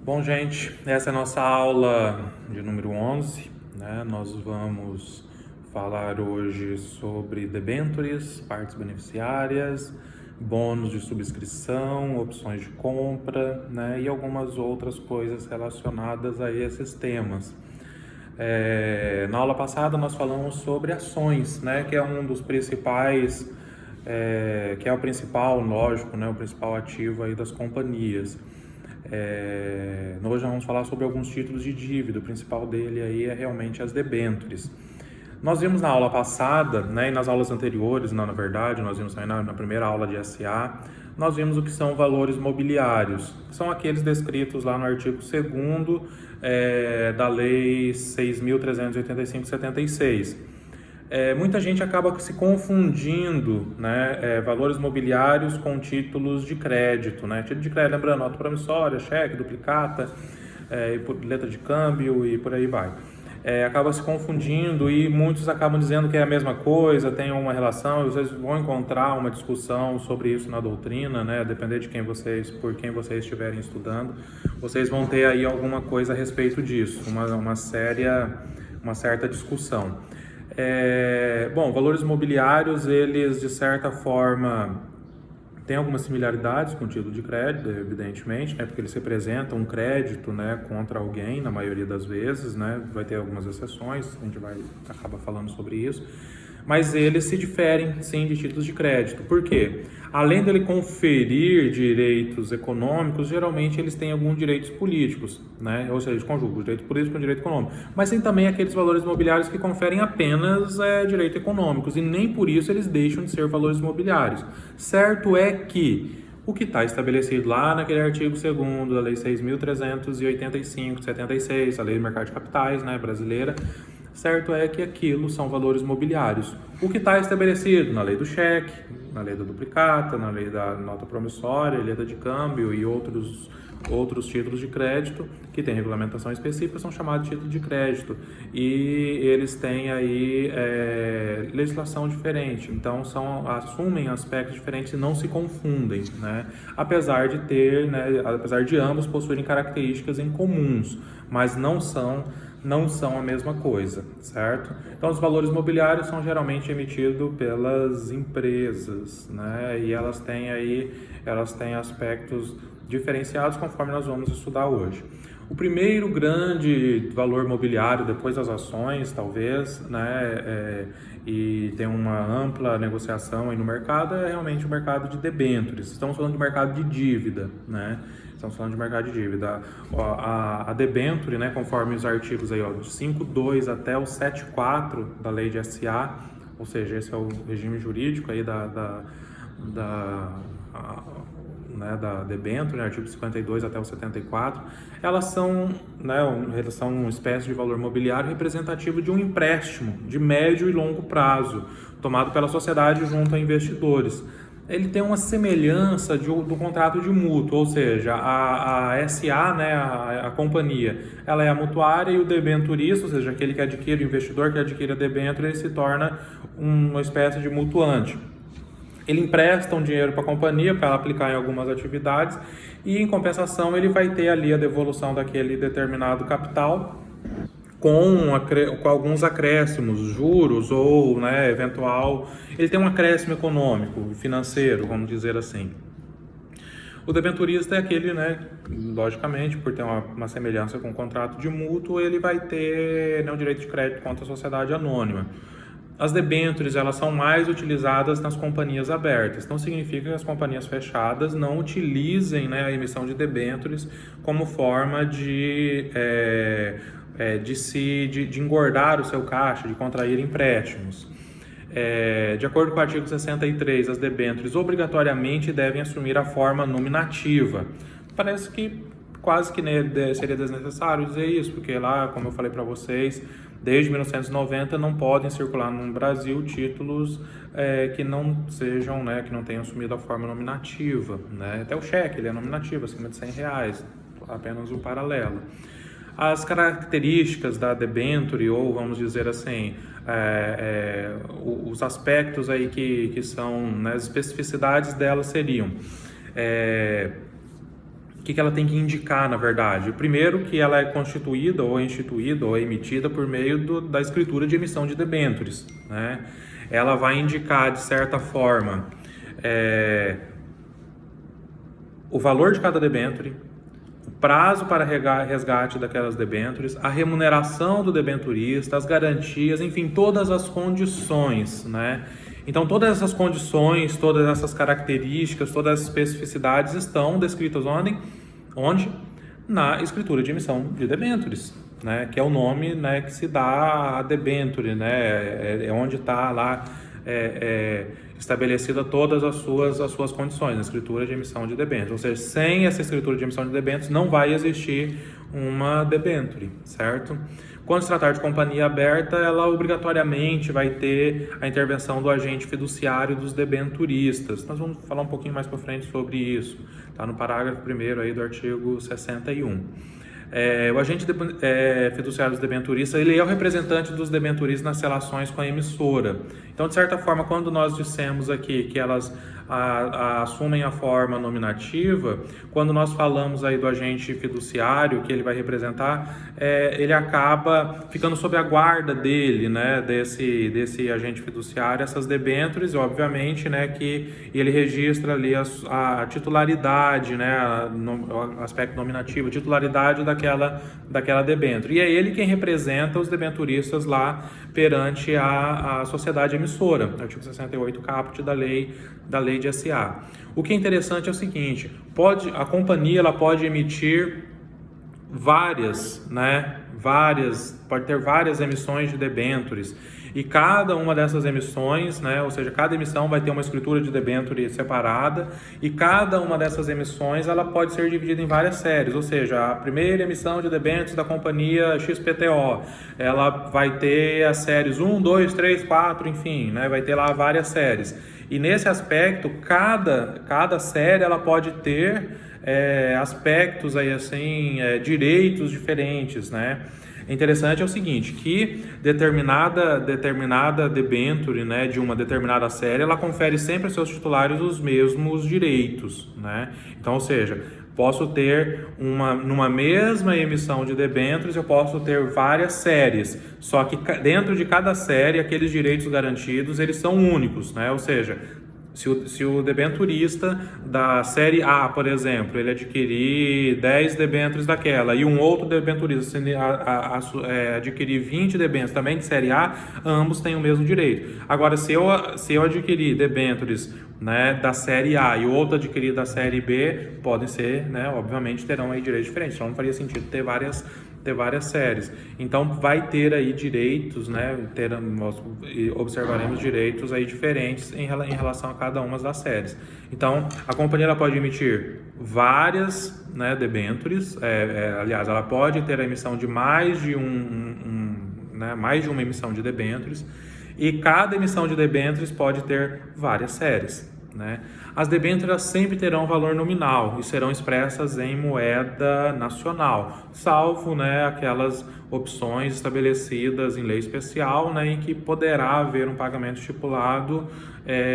Bom, gente, essa é a nossa aula de número 11, né? Nós vamos falar hoje sobre debêntures, partes beneficiárias, bônus de subscrição, opções de compra, né? E algumas outras coisas relacionadas a esses temas. Na aula passada nós falamos sobre ações, né? Que é um dos principais, que é o principal, lógico, né? O principal ativo aí das companhias. Hoje nós vamos falar sobre alguns títulos de dívida. O principal dele aí é realmente as debêntures. Nós vimos na aula passada, né, e nas aulas anteriores, na verdade, nós vimos também na primeira aula de SA, nós vimos o que são valores mobiliários. São aqueles descritos lá no artigo 2º da Lei 6.385/76. Muita gente acaba se confundindo, né, valores mobiliários com títulos de crédito, né? Título de crédito, lembrando, nota promissória, cheque, duplicata, letra de câmbio e por aí vai. Acaba se confundindo e muitos acabam dizendo que é a mesma coisa, tem uma relação, e vocês vão encontrar uma discussão sobre isso na doutrina, né? Depender de por quem vocês estiverem estudando, vocês vão ter aí alguma coisa a respeito disso, uma certa discussão. Valores imobiliários, eles de certa forma têm algumas similaridades com o título de crédito, evidentemente, né, porque eles representam um crédito, né, contra alguém, na maioria das vezes, né, vai ter algumas exceções, a gente vai acabar falando sobre isso, mas eles se diferem, sim, de títulos de crédito. Por quê? Além dele conferir direitos econômicos, geralmente eles têm alguns direitos políticos, né? Ou seja, eles conjugam o direito político com o direito econômico. Mas tem também aqueles valores imobiliários que conferem apenas direitos econômicos, e nem por isso eles deixam de ser valores imobiliários. Certo é que o que está estabelecido lá naquele artigo 2º da Lei 6.385/76, a Lei do Mercado de Capitais, né, brasileira, certo é que aquilo são valores mobiliários. O que está estabelecido na lei do cheque, na lei da duplicata, na lei da nota promissória, letra de câmbio e outros títulos de crédito que têm regulamentação específica são chamados de títulos de crédito, e eles têm aí legislação diferente, então assumem aspectos diferentes e não se confundem, né? Apesar de ambos possuírem características em comuns, mas não são a mesma coisa, certo? Então, os valores mobiliários são geralmente emitidos pelas empresas, né? E elas têm aspectos diferenciados conforme nós vamos estudar hoje. O primeiro grande valor mobiliário, depois das ações, talvez, né, e tem uma ampla negociação aí no mercado, é realmente o mercado de debêntures. Estamos falando de mercado de dívida, né? Estamos falando de mercado de dívida. A debênture, né, conforme os artigos aí, de 5.2 até o 7.4 da lei de SA, ou seja, esse é o regime jurídico aí da debênture, né, artigo 52 até o 74, elas são uma espécie de valor mobiliário representativo de um empréstimo de médio e longo prazo, tomado pela sociedade junto a investidores. Ele tem uma semelhança do contrato de mútuo, ou seja, a SA, né, a companhia, ela é a mutuária, e o debenturista, ou seja, aquele que adquire, o investidor que adquire a debênture, ele se torna uma espécie de mutuante. Ele empresta um dinheiro para a companhia para ela aplicar em algumas atividades, e em compensação ele vai ter ali a devolução daquele determinado capital com alguns acréscimos, juros ou, né, eventual. Ele tem um acréscimo econômico, financeiro, vamos dizer assim. O debenturista é aquele, né, logicamente, por ter uma semelhança com o contrato de mútuo, ele vai ter, né, o direito de crédito contra a sociedade anônima. As debêntures, elas são mais utilizadas nas companhias abertas. Então, significa que as companhias fechadas não utilizem, né, a emissão de debêntures como forma de engordar o seu caixa, de contrair empréstimos. De acordo com o artigo 63, as debêntures obrigatoriamente devem assumir a forma nominativa. Parece que quase que seria desnecessário dizer isso, porque lá, como eu falei para vocês, desde 1990 não podem circular no Brasil títulos que não sejam, né, que não tenham assumido a forma nominativa, né? Até o cheque, ele é nominativo, acima de R$100, apenas um paralelo. As características da debênture, ou vamos dizer assim, os aspectos aí que são, né, as especificidades dela seriam o que ela tem que indicar, na verdade? Primeiro, que ela é constituída ou instituída ou emitida por meio da escritura de emissão de debêntures, né? Ela vai indicar, de certa forma, o valor de cada debênture, o prazo para resgate daquelas debêntures, a remuneração do debenturista, as garantias, enfim, todas as condições, né? Então, todas essas condições, todas essas características, todas as especificidades estão descritas onde? Na escritura de emissão de debêntures, né? Que é o nome, né, que se dá a debênture, né? É onde está lá estabelecida todas as suas condições, na escritura de emissão de debêntures. Ou seja, sem essa escritura de emissão de debêntures não vai existir uma debênture, certo? Quando se tratar de companhia aberta, ela obrigatoriamente vai ter a intervenção do agente fiduciário dos debenturistas. Nós vamos falar um pouquinho mais para frente sobre isso, tá no parágrafo 1º aí do artigo 61. O agente fiduciário dos debenturistas, ele é o representante dos debenturistas nas relações com a emissora. Então, de certa forma, quando nós dissemos aqui que elas assumem a forma nominativa, quando nós falamos aí do agente fiduciário que ele vai representar, ele acaba ficando sob a guarda dele, né, desse agente fiduciário, essas debêntures, obviamente, né, que ele registra ali a titularidade, né, o aspecto nominativo, a titularidade daquela debênture. E é ele quem representa os debenturistas lá perante a sociedade emissora, artigo 68 caput da lei de SA. O que é interessante é o seguinte, a companhia ela pode emitir pode ter várias emissões de debêntures, e cada uma dessas emissões, né, ou seja, cada emissão vai ter uma escritura de debênture separada, e cada uma dessas emissões ela pode ser dividida em várias séries, ou seja, a primeira emissão de debêntures da companhia XPTO, ela vai ter as séries 1, 2, 3, 4, enfim, né, vai ter lá várias séries. E nesse aspecto, cada série ela pode ter aspectos aí assim, direitos diferentes, né? Interessante é o seguinte, que determinada debênture, né, de uma determinada série, ela confere sempre aos seus titulares os mesmos direitos, né? Então, ou seja, posso ter numa mesma emissão de debêntures, eu posso ter várias séries, só que dentro de cada série, aqueles direitos garantidos, eles são únicos, né? Ou seja, se o debenturista da série A, por exemplo, ele adquirir 10 debêntures daquela e um outro debenturista adquirir 20 debêntures também de série A, ambos têm o mesmo direito. Agora, se eu adquirir debêntures, né, da série A e o outro adquirir da série B, podem ser, né, obviamente terão aí direitos diferentes, então não faria sentido ter várias séries. Então vai ter aí direitos, né, nós observaremos direitos aí diferentes em relação a cada uma das séries. Então a companhia ela pode emitir várias, né, debêntures, aliás, ela pode ter a emissão de mais de uma emissão de debêntures, e cada emissão de debêntures pode ter várias séries, né? As debêntures sempre terão valor nominal e serão expressas em moeda nacional, salvo, né, aquelas opções estabelecidas em lei especial, né, em que poderá haver um pagamento estipulado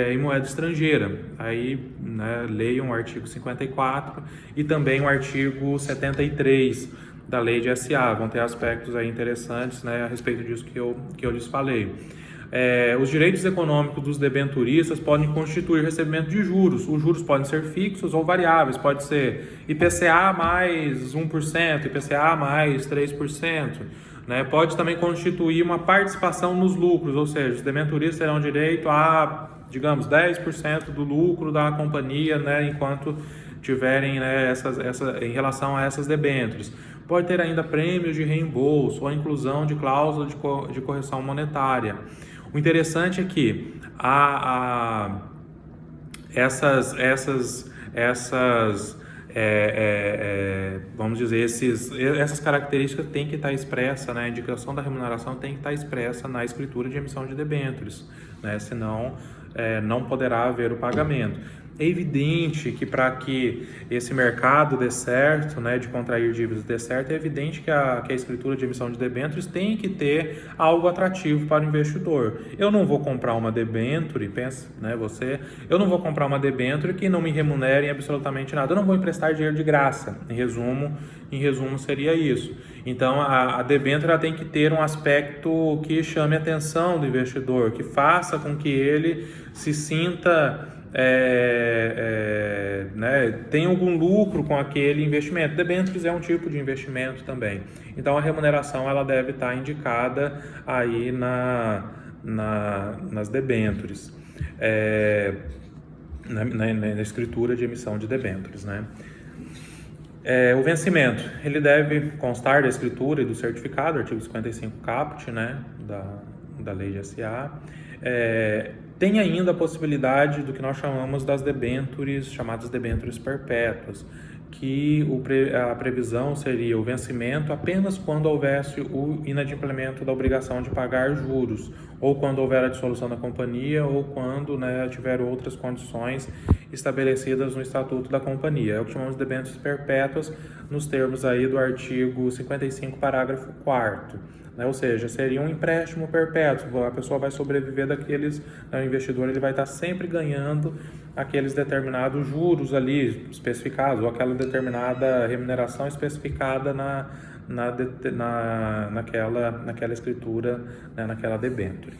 em moeda estrangeira. Aí, né, leiam o artigo 54 e também o artigo 73 da lei de SA, vão ter aspectos aí interessantes, né, a respeito disso que eu lhes falei. Os direitos econômicos dos debenturistas podem constituir recebimento de juros. Os juros podem ser fixos ou variáveis, pode ser IPCA mais 1%, IPCA mais 3%. Né? Pode também constituir uma participação nos lucros, ou seja, os debenturistas terão direito a, digamos, 10% do lucro da companhia, né, enquanto tiverem, né, em relação a essas debêntures. Pode ter ainda prêmios de reembolso ou a inclusão de cláusula de correção monetária. O interessante é que vamos dizer, essas características têm que estar expressa, né? A indicação da remuneração tem que estar expressa na escritura de emissão de debêntures, né? Senão não poderá haver o pagamento. É evidente que para que esse mercado dê certo, né, de contrair dívidas dê certo, é evidente que a escritura de emissão de debêntures tem que ter algo atrativo para o investidor. Eu não vou comprar uma debênture, pensa, né, eu não vou comprar uma debênture que não me remunere em absolutamente nada. Eu não vou emprestar dinheiro de graça. Em resumo seria isso. Então, a debênture tem que ter um aspecto que chame a atenção do investidor, que faça com que ele se sinta... tem algum lucro com aquele investimento. Debêntures é um tipo de investimento também. Então a remuneração ela deve estar indicada aí nas debêntures, na escritura de emissão de debêntures, né? O vencimento, ele deve constar da escritura e do certificado, artigo 55 caput, né, da lei de SA. Tem ainda a possibilidade do que nós chamamos das debêntures, chamadas debêntures perpétuas, que a previsão seria o vencimento apenas quando houvesse o inadimplemento da obrigação de pagar juros, ou quando houver a dissolução da companhia, ou quando, né, tiver outras condições estabelecidas no estatuto da companhia. É o que chamamos de debêntures perpétuas, nos termos aí do artigo 55, parágrafo 4º. Ou seja, seria um empréstimo perpétuo, a pessoa vai sobreviver o investidor ele vai estar sempre ganhando aqueles determinados juros ali especificados, ou aquela determinada remuneração especificada naquela escritura, né, naquela debênture.